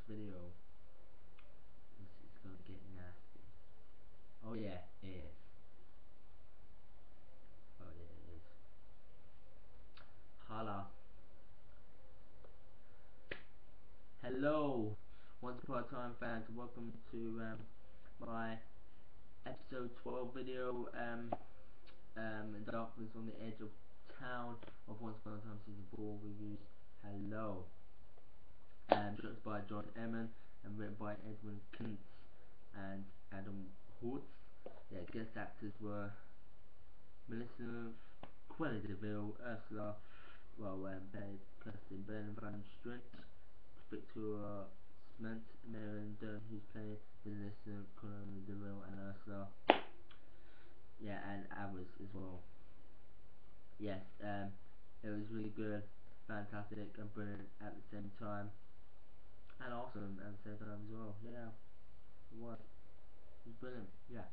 video. This is gonna get nasty. Oh yeah, it is. Oh yeah, it is. Holla. Hello, once upon a time fans. Welcome to my episode 12 video. Darkness on the Edge of Town of Once Upon a Time season 4 reviews. Hello. Directed by John Emmon and written by Edmund Kuntz and Adam Hortz. Yeah, guest actors were Melissa Cruella de Vil, Ursula, played Kirsten Brennan Van Strint, Victoria Smith, Marion Dunn, who's played Melissa Cruella de Vil and Ursula. Yeah, and others as well. Yes, it was really good, fantastic, and brilliant at the same time, and awesome at the same time as well. Yeah, it was. It was brilliant. Yeah,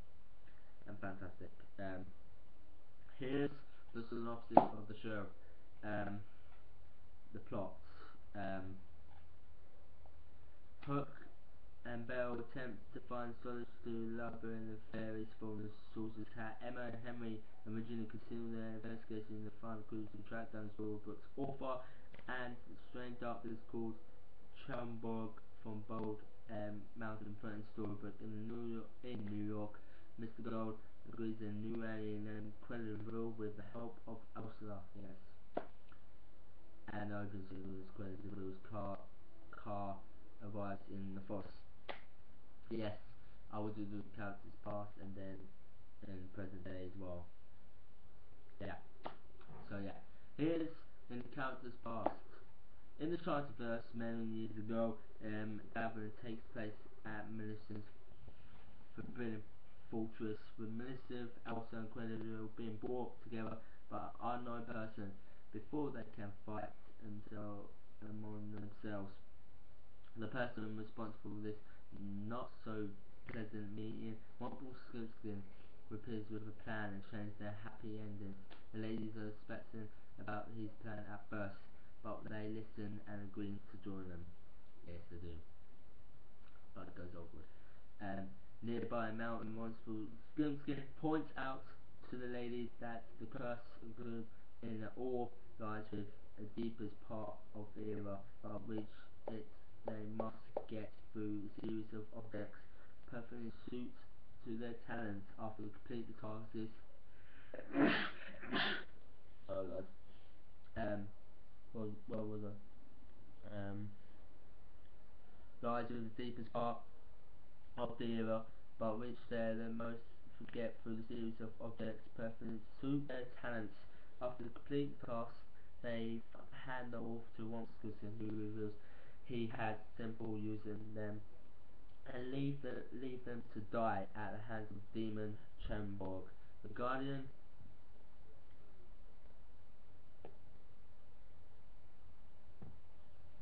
and fantastic. Here's the synopsis of the show. Um, the plot. Um, Hook and Belle attempt to find solace through love in the fairies from the source's hat. Emma and Henry originally continue their investigation in the final clues to track down Storybook's author and strange darkness called Chumborg from Bold Mountain Front Storybook in New York. Mr. Gold agrees a new alien named Credible with the help of Ursula. Yes. And opens Credible's car arrives in the forest. Yes, I will do the characters past and then in present day as well. Yeah. So yeah. Here's in the characters past. In the Charterverse, many years ago, gathering takes place at Melissa's forbidden fortress, with Melissa, Elsa and Cordelia being brought together by an unknown person before they can fight among themselves. The person responsible for this not so pleasant meeting, multiple Skin, appears with a plan and change their happy endings. The ladies are suspecting about his plan at first, but they listen and agree to join them. Yes, they do. But it goes awkward. Nearby a mountain monster Skin points out to the ladies that the curse included in the ore lies with the deepest part of the era, but which it they must get through a series of objects perfectly suit to their talents. After they complete the tasks, oh god. What was it? Lies with the deepest part of the era, but which they the most forget through the series of objects perfectly suit their talents. After the complete task, they hand off to Womskison, who reveals he has simple using them and leave them to die at the hands of demon Chemborg. The Guardian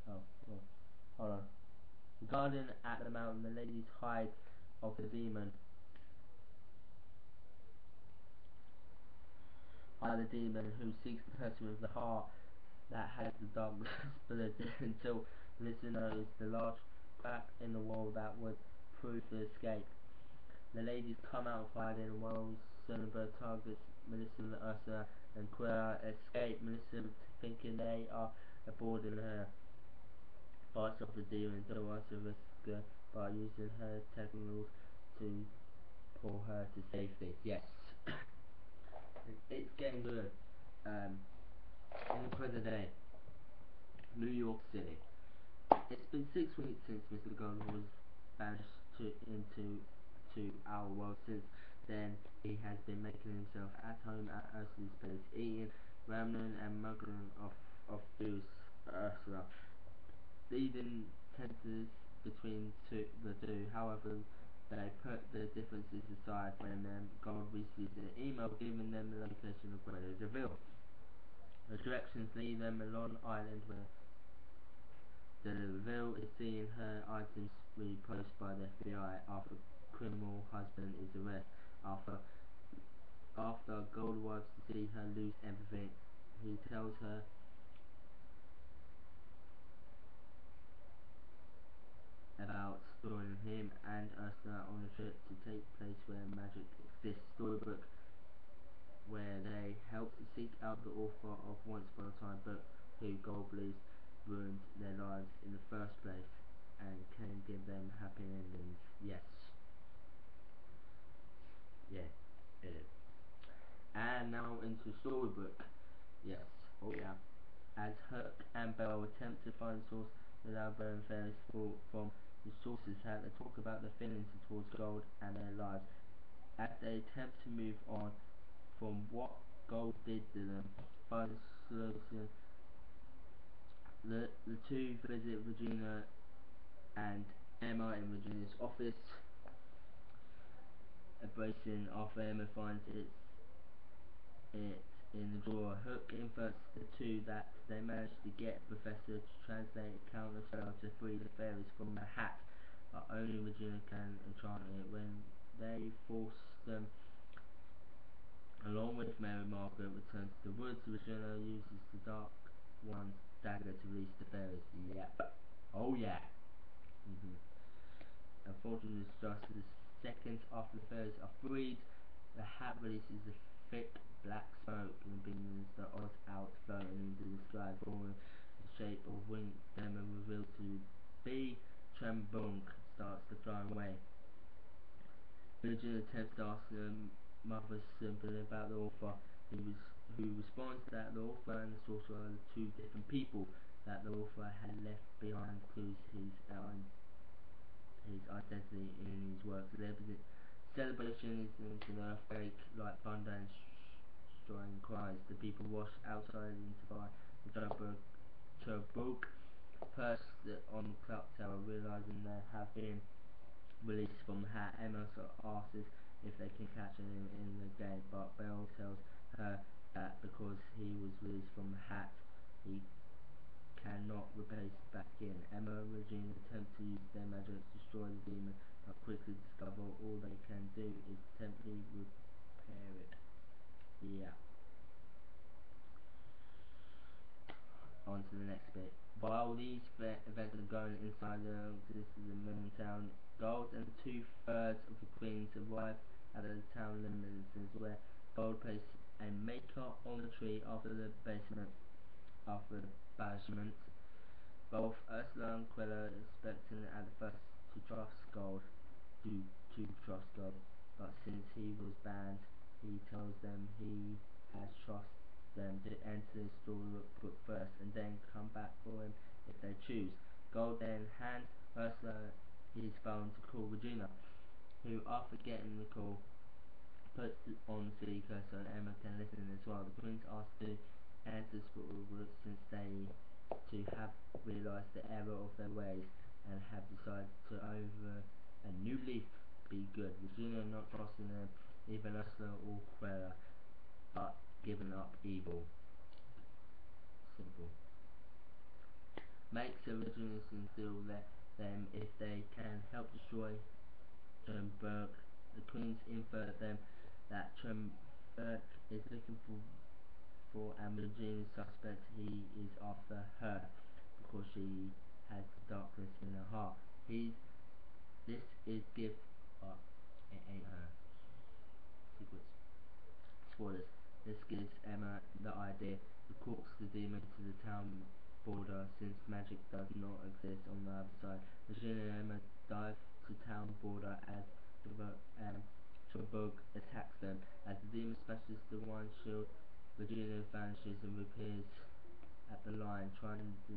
oh, oh hold on. The Guardian at the mountain, the ladies hide of the demon. By the demon who seeks the person with the heart that has the darkness split until listener is the large crack in the wall that would prove the escape. The ladies come out of hiding while Sonneberg targets Melissa and Ursula and Quilla escape. Melissa thinking they are aboarding her fights off the demon, though Ursula risks her by using her technicals to pull her to safety. Yes. It's getting good. In the present day, New York City. It's been 6 weeks since Mr. Gold was banished into our world. Since then, he has been making himself at home at Ursula's place, eating ramen and mugging of food Ursula, leading tensions between the two. However, they put the differences aside when Gold receives an email giving them the location of Greta DeVille. The directions lead them along island where the DeVille is seeing her items reposted by the FBI after criminal husband is arrested. After Gold wants to see her lose everything, he tells her about joining him and Ursula on a trip to take place where magic exists. Storybook where they help seek out the author of Once Upon a Time book who Gold believes ruined their lives in the first place and can give them happy endings. Yes. Yeah, it is. And now into Storybook. Yes. Oh yeah. As Hook and Belle attempt to find the source, the Lover and Fairies fall from the sources how they talk about their feelings towards Gold and their lives. As they attempt to move on from what Gold did to them, find a solution. The two visit Regina and Emma in Regina's office. Embracing after Emma finds it in the drawer. Hook inverts the two that they managed to get a professor to translate a counter spell to free the fairies from the hat, but only Regina can enchant it. When they force them, along with Mary Margaret, return to the woods, Regina uses the Dark One's dagger to release the fairies. Yep. Oh yeah. Unfortunately, just the seconds after the fairies are freed, the hat releases a thick black smoke and brings the odds out floating into the sky, forming the shape of winged demon revealed to be Trembunk starts to fly away. Virgin attempts to ask the mother simply about the author, who responds that the author and the sorcerer are two different people, that the author had left behind clues his identity in his work. Celebration is an earthquake like thunder and destroying cries. The people rush outside into fire. The Cherbourg perched on the clock tower, realizing they have been released from the hat. Emma asks if they can catch him in the game, but Belle tells her that because he was released from the hat, he cannot replace back in. Emma and Regina attempt to use their magic to destroy the demon, but quickly discover all they can do is temporarily repair it. Yeah. On to the next bit. While these events are going inside this is a moon town, Gold and two-thirds of the queens arrive at the town limits where Gold places a maker on the tree after the banishment. Both Ursula and Quilla expecting at the first to trust Gold, but since he was banned, he tells them he has trust them to enter the storybook first and then come back for him if they choose. Gold then hands Ursula his phone to call Regina, who after getting the call puts it on the speaker so Emma can listen as well. The queens ask to enter the storybook since they to have realised the error of their ways and have decided to over a new leaf be good. Regina not trusting them, even Ursula or Quella, but giving up evil. Simple. Makes the originals instill them if they can help destroy Tremberg. The queens infer them that Tremberg is looking for and Regina suspects he is after her because she has darkness in her heart. This is give but it ain't her. Secrets. Spoilers. This gives Emma the idea to coax the demon to the town border since magic does not exist on the other side. Regina and Emma dive to town border as Trabug attacks them. As the demon smashes the one shield, Regina vanishes and reappears at the line trying to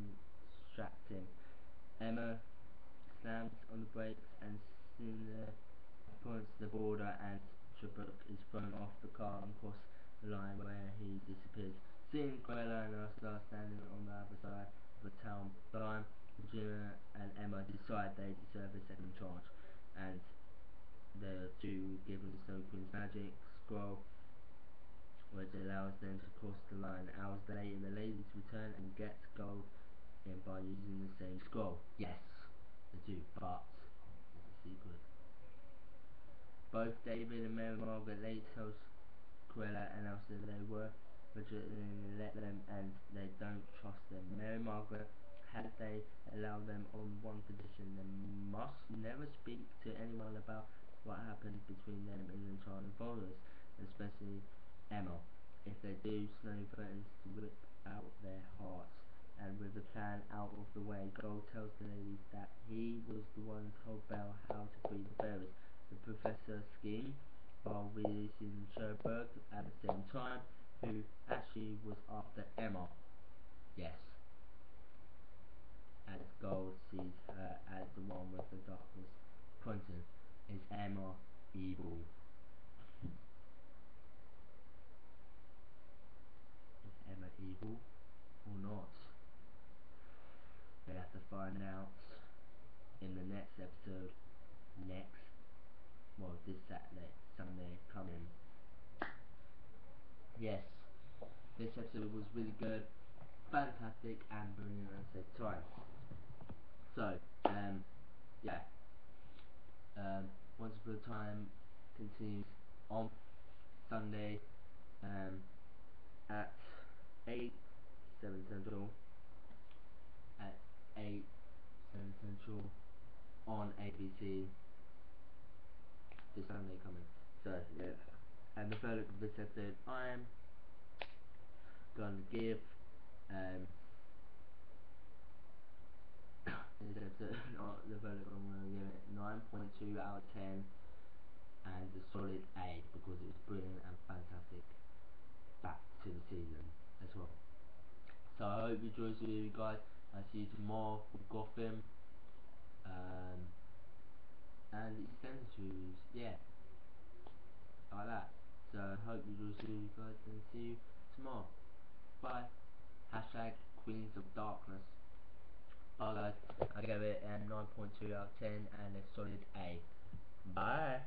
distract him. Emma slams on the brakes and Cinder points the border and Trabuk is thrown off the car and across the line where he disappears. Seeing Quella and Ursula standing on the other side of the town line, Regina and Emma decide they deserve a second chance, and the two given the Snow Queen's magic scroll, which allows them to cross the line. Hours later, the ladies return and get Gold in by using the same scroll. Yes, they do, but it's a secret. Both David and Mary Margaret later tells Cruella and Elsa they were rejecting let them and they don't trust them. Mary Margaret had they allowed them on one condition: they must never speak to anyone about what happened between them and the child and followers, especially Emma. If they do, Snow threatens to rip out their hearts. And with the plan out of the way, Gold tells the ladies that he was the one who told Belle how to free the fairies. The professor schemed while releasing Sherberg at the same time, who actually was after Emma. Yes, as Gold sees her as the one with the darkness pointing. Is Emma evil? Is Emma evil or not? We have to find out in the next episode. This Saturday, Sunday coming. Yes, this episode was really good, fantastic, and brilliant at the same time. So, yeah, Once Upon a Time continues on Sunday at 8, 7 Central, at 8, 7 Central on ABC this Sunday coming. So, yeah. And the verdict of this episode, I am going to give this episode, the verdict I'm going to give it 9.2 out of 10, and a solid A because it was brilliant and fantastic back to the season as well. So I hope you enjoyed the video, guys. I'll see you tomorrow with Gotham and the extended series. Yeah, like that. So I hope you enjoyed the video, guys, and see you tomorrow. Bye. Hashtag Queens of Darkness. Bye, guys. I gave it a 9.2 out of 10 and a solid A. Bye.